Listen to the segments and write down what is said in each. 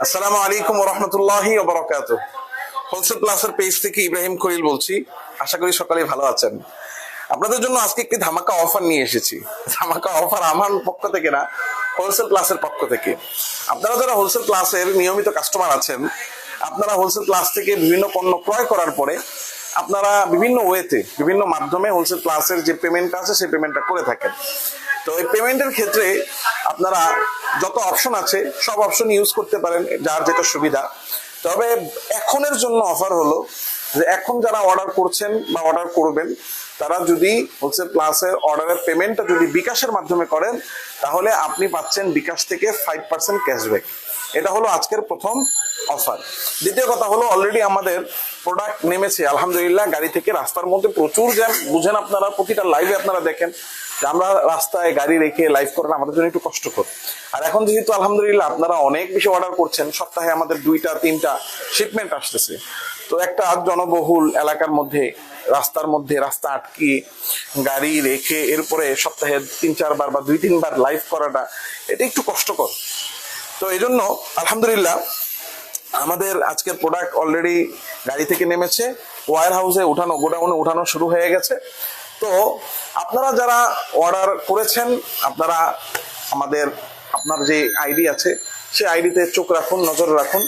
আসসালামু আলাইকুম ওয়া রাহমাতুল্লাহি ওয়া বারাকাতুহু। হোলসেল প্লাসের পেজ থেকে ইব্রাহিম খলিল বলছি। আশা করি সকালে ভালো আছেন। আপনাদের জন্য আজকে একটি ধামাকা অফার নিয়ে এসেছি। ধামাকা অফার আমার পক্ষ থেকে না, হোলসেল প্লাসের পক্ষ থেকে। আপনারা যারা হোলসেল প্লাসের নিয়মিত কাস্টমার আছেন, আপনারা হোলসেল প্লাস থেকে বিভিন্ন পণ্য ক্রয় করার পরে আপনারা বিভিন্ন ওয়েতে, বিভিন্ন মাধ্যমে হোলসেল প্লাসের যে পেমেন্টটা আছে সেই পেমেন্টটা করে থাকেন। তো এই পেমেন্টের ক্ষেত্রে আপনারা যত অপশন আছে সব অপশন ইউজ করতে পারেন, যার যেটা সুবিধা। তবে এখনের জন্য অফার হলো যে এখন যারা অর্ডার করছেন বা অর্ডার করবেন, তারা যদি হোলসেল প্লাসের অর্ডারের পেমেন্টটা যদি বিকাশের মাধ্যমে করেন, তাহলে আপনি পাচ্ছেন বিকাশ থেকে 5% ক্যাশব্যাক। এটা হলো আজকের প্রথম অফার। দ্বিতীয় কথা হলো, অলরেডি আমাদের প্রোডাক্ট নেমেছে আলহামদুলিল্লাহ গাড়ি থেকে। রাস্তার মধ্যে প্রচুর জ্যাম, বুঝেন আপনারা, প্রতিটা লাইভে আপনারা দেখেন যে আমরা রাস্তায় গাড়ি রেখে লাইভ করেন আমাদের জন্য একটু কষ্টকর। আর এখন যেহেতু আলহামদুলিল্লাহ আপনারা অনেক বেশি অর্ডার করছেন, সপ্তাহে আমাদের 2-3টা শিপমেন্ট আসতেছে। তো একটা জনবহুল এলাকার মধ্যে রাস্তার মধ্যে রাস্তা আটকিয়ে গাড়ি রেখে এরপরে সপ্তাহে 3-4 বার বা 2-3 বার লাইভ করাটা এটা একটু কষ্টকর। তো এই জন্য আলহামদুলিল্লাহ আমাদের আজকের প্রোডাক্ট অলরেডি গাড়ি থেকে নেমেছে, ওয়্যার হাউসে উঠানো, গোডাউনে উঠানো শুরু হয়ে গেছে। তো আপনারা যারা অর্ডার করেছেন, আপনারা আপনার যে আইডি আছে সেই আইডিতে চোখ রাখুন, নজর রাখুন।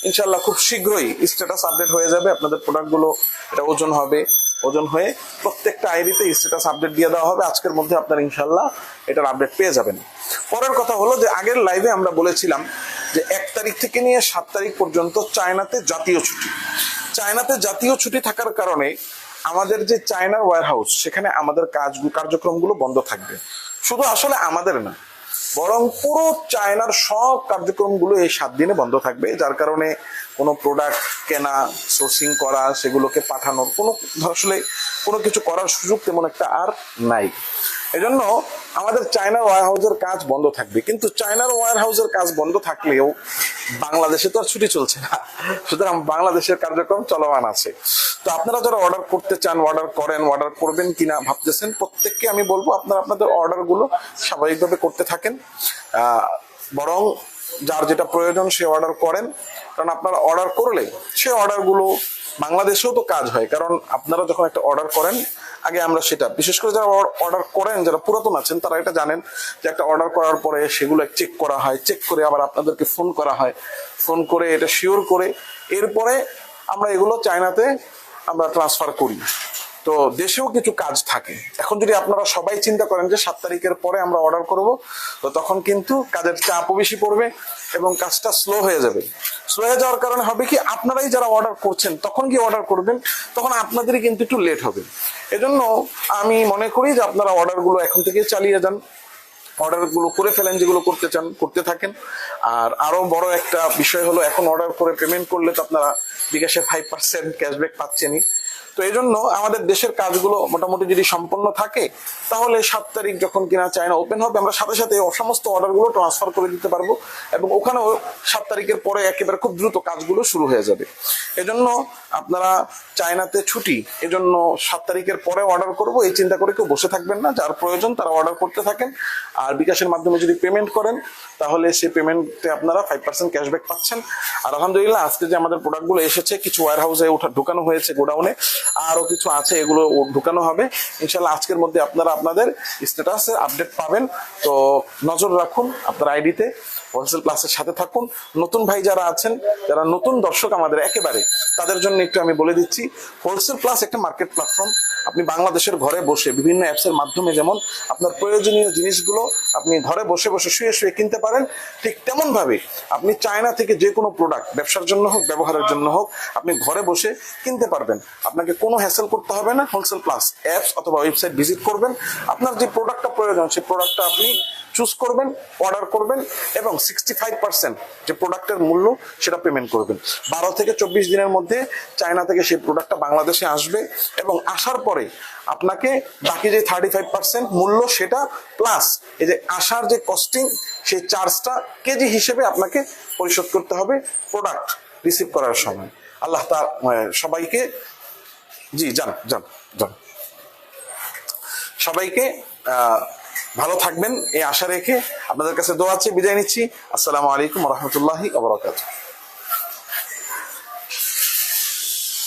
ইনশাল্লাহ খুব শীঘ্রই স্ট্যাটাস আপডেট হয়ে যাবে। আপনাদের প্রোডাক্টগুলো এটা ওজন হবে, ওজন হয়ে প্রত্যেকটা আইডিতে স্ট্যাটাস আপডেট দিয়ে দেওয়া হবে। আজকের মধ্যে আপনারা ইনশাল্লাহ এটার আপডেট পেয়ে যাবেন। পরের কথা হলো যে আগের লাইভে আমরা বলেছিলাম যে 1 তারিখ থেকে নিয়ে 7 তারিখ পর্যন্ত চায়নাতে জাতীয় ছুটি। চায়নাতে জাতীয় ছুটি থাকার কারণে আমাদের যে চায়নার ওয়্যার হাউস, সেখানে আমাদের কার্যক্রমগুলো বন্ধ থাকবে। শুধু আসলে আমাদের না, বরং পুরো চায়নার সব কার্যক্রমগুলো এই 7 দিনে বন্ধ থাকবে। যার কারণে কোনো প্রোডাক্ট কেনা, সোর্সিং করা, সেগুলোকে পাঠানোর আসলে কোনো কিছু করার সুযোগ তেমন একটা আর নাই। এজন্য আমাদের চায়নার ওয়্যার হাউসের কাজ বন্ধ থাকবে। কিন্তু চায়নার ওয়্যার হাউসের কাজ বন্ধ থাকলেও বাংলাদেশে তো আর ছুটি চলছে না, সুতরাং বাংলাদেশের কার্যক্রম চলমান আছে। তো আপনারা যারা অর্ডার করতে চান, অর্ডার করেন, অর্ডার করবেন কিনা ভাবতেছেন, প্রত্যেককে আমি বলবো আপনারা আপনাদের অর্ডারগুলো স্বাভাবিকভাবে করতে থাকেন। বরং যার যেটা প্রয়োজন সে অর্ডার করেন, কারণ আপনারা অর্ডার করলে সে অর্ডারগুলো বাংলাদেশেও তো কাজ হয়। কারণ আপনারা যখন একটা অর্ডার করেন, আগে আমরা সেটা, বিশেষ করে যারা অর্ডার করেন, যারা পুরাতন আছেন, তারা এটা জানেন যে একটা অর্ডার করার পরে সেগুলো চেক করা হয়, চেক করে আবার আপনাদেরকে ফোন করা হয়, ফোন করে এটা শিওর করে এরপরে আমরা এগুলো চায়নাতে আমরা ট্রান্সফার করি। তো দেশেও কিছু কাজ থাকে। এখন যদি আপনারা সবাই চিন্তা করেন যে 7 তারিখের পরে আমরা অর্ডার করব, তো তখন কিন্তু কাজের চাপও বেশি পড়বে এবং কাজটা স্লো হয়ে যাবে। স্লো হয়ে যাওয়ার কারণে হবে কি, আপনারাই যারা অর্ডার করছেন তখন কি অর্ডার করবেন, তখন আপনাদেরই কিন্তু একটু লেট হবে। এজন্য আমি মনে করি যে আপনারা অর্ডারগুলো এখন থেকে চালিয়ে যান, অর্ডারগুলো করে ফেলেন, যেগুলো করতে চান করতে থাকেন। আর আরো বড় একটা বিষয় হলো, এখন অর্ডার করে পেমেন্ট করলে তো আপনারা বিকাশে 5% ক্যাশব্যাক পাচ্ছেনই। তো এই জন্য আমাদের দেশের কাজগুলো মোটামুটি যদি সম্পন্ন থাকে, তাহলে 7 তারিখ যখন কিনা চায়না ওপেন হবে, আমরা সাথে সাথে সমস্ত অর্ডারগুলো ট্রান্সফার করে দিতে পারবো এবং ওখানেও 7 তারিখের পরে একেবারে খুব দ্রুত কাজগুলো শুরু হয়ে যাবে। এজন্য আপনারা চায়নাতে ছুটি, এজন্য 7 তারিখের পরে অর্ডার করব এই চিন্তা করে কেউ বসে থাকবেন না। যার প্রয়োজন তারা অর্ডার করতে থাকেন। আর বিকাশের মাধ্যমে যদি পেমেন্ট করেন, তাহলে সেই পেমেন্টে আপনারা 5% ক্যাশব্যাক পাচ্ছেন। আর আলহামদুলিল্লাহ আজকে যে আমাদের প্রোডাক্টগুলো এসেছে, কিছু ওয়্যার হাউসে ঢুকানো হয়েছে, গোডাউনে আরো কিছু আছে, এগুলো ঢুকানো হবে ইনশাল্লাহ। আজকের মধ্যে আপনারা আপনাদের স্ট্যাটাসে আপডেট পাবেন। তো নজর রাখুন আপনার আইডিতে, হোলসেল প্লাসের সাথে থাকুন। নতুন ভাই যারা আছেন, যারা নতুন দর্শক আমাদের একেবারে, তাদের জন্য একটু আমি বলে দিচ্ছি, হোলসেল প্লাস একটা মার্কেট প্ল্যাটফর্ম। আপনি বাংলাদেশের ঘরে বসে বিভিন্ন অ্যাপসের মাধ্যমে যেমন আপনার প্রয়োজনীয় জিনিসগুলো আপনি ঘরে বসে বসে শুয়ে শুয়ে কিনতে পারেন, ঠিক তেমন ভাবে আপনি চায়না থেকে যে কোনো প্রোডাক্ট, ব্যবসার জন্য হোক, ব্যবহারের জন্য হোক, আপনি ঘরে বসে কিনতে পারবেন। আপনাকে কোনো হ্যাসেল করতে হবে না। হোলসেল প্লাস অ্যাপস অথবা ওয়েবসাইট ভিজিট করবেন, আপনার যে প্রোডাক্টটা প্রয়োজন সেই প্রোডাক্টটা আপনি চুজ করবেন, অর্ডার করবেন এবং 65% যে প্রোডাক্টের মূল্য সেটা পেমেন্ট করবেন। 12 থেকে 24 দিনের মধ্যে চায়না থেকে সেই প্রোডাক্টটা বাংলাদেশে আসবে এবং আসার পরে আপনাকে বাকি যে 35% মূল্য সেটা প্লাস এই যে আসার যে কস্টিং, সেই চার্জটা কেজি হিসেবে আপনাকে পরিশোধ করতে হবে প্রোডাক্ট রিসিভ করার সময়। আল্লাহ তাআলা সবাইকে, জি যান যান যান, সবাইকে ভালো থাকবেন এই আশা রেখে আপনাদের কাছে দোয়া চেয়ে বিদায় নিচ্ছি। আসসালামু আলাইকুম ওয়া রাহমাতুল্লাহি ওয়া বারাকাতুহু।